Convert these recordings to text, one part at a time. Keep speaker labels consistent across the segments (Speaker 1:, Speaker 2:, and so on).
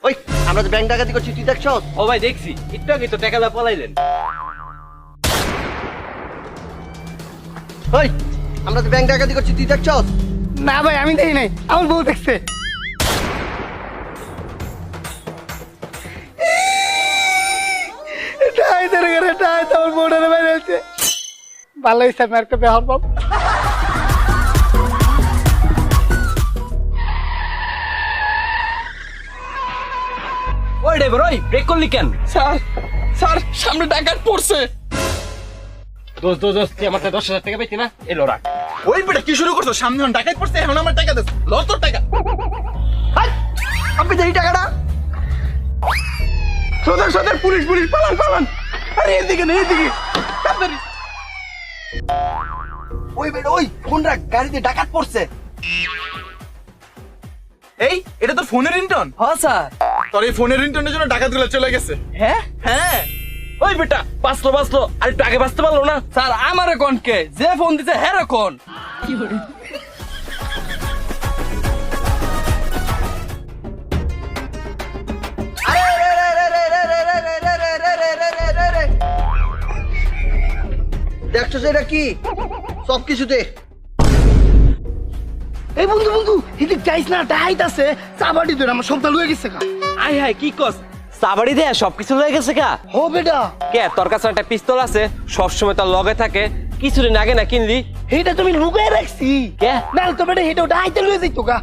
Speaker 1: ওই আমরা যে ব্যাংক ডাকাতি করছি তুই দেখছ?
Speaker 2: ও ভাই দেখছি, একটু আগে তো টাকা দা পলাইলেন।
Speaker 1: ওই আমরা যে ব্যাংক ডাকাতি করছি তুই দেখছ?
Speaker 3: না ভাই আমি দেখি নাই, আমার বউ দেখছে। আমার বউটা বাইরে আছে। ভালো হয়েছে আমি একটা বেহার পাব।
Speaker 2: ওই ড্রাইভার, ওই ব্রেক করলি কেন?
Speaker 3: স্যার স্যার সামনে ডাকাত পড়ছে।
Speaker 2: দোস্ত দোস্ত তুই আমার 10,000 টাকা পেতি না? এলো রাখ।
Speaker 4: ওই বেটা কি শুরু করছো? সামনে হন টাকাই পড়ছে, এখন আমার টাকা দেস। ল তোর টাকা।
Speaker 1: আপনি এই টাকাটা
Speaker 4: সদর সদর পুলিশ পুলিশ পালান পালান। আরে এদিকে না এদিকে। তাড়াতাড়ি।
Speaker 1: ওই বেটা ওই ফোন রাখ, গাড়িতে ডাকাত পড়ছে।
Speaker 4: এই এটা তোর ফোনের রিংটোন?
Speaker 3: হ্যাঁ স্যার।
Speaker 4: তোর এই ফোনের রিংটোনের জন্য ডাকাতগুলো চলে গেছে।
Speaker 3: হ্যাঁ
Speaker 4: হ্যাঁ
Speaker 2: ওই বেটা বাঁচলো, আর একটু আগে বাঁচতে পারলো না?
Speaker 3: স্যার আমারে কোন কে যে ফোন দিছে হ্যাঁ কোন?
Speaker 1: দেখছো এটা কি? সব কিছুতে
Speaker 3: এই বন্ধু বন্ধু এদিক যাইস না, ডাইট আছে চাবাড়ি ধরে আমার সবটা লুয়ে গেছে কা।
Speaker 2: আই হাই কি কস? সাবাড়ি দে সবকিছু লয়ে গেছে কা?
Speaker 3: হো বেটা
Speaker 2: কে তোর কাছে একটা পিস্তল আছে, সবসময় তোর লগে থাকে, কিছুদিন আগে না কিনলি?
Speaker 3: এটা তুমি লুকায় রাখছি
Speaker 2: কে?
Speaker 3: না তো বেটা এটা ডাইতে লুয়ে যাইতো কা।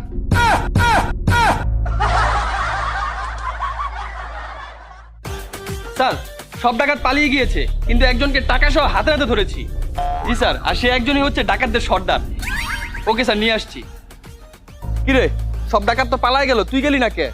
Speaker 3: স্যার সব ডাকাত পালিয়ে গিয়েছে, কিন্তু একজনকে টাকা সহ হাতে হাতে ধরেছি। জি স্যার, আর সে একজনই হচ্ছে ডাকাতদের সর্দার। ওকে স্যার নিয়ে আসছি। কিরে সব ডাকাত তো পালায় গেল, তুই গেলি না কে?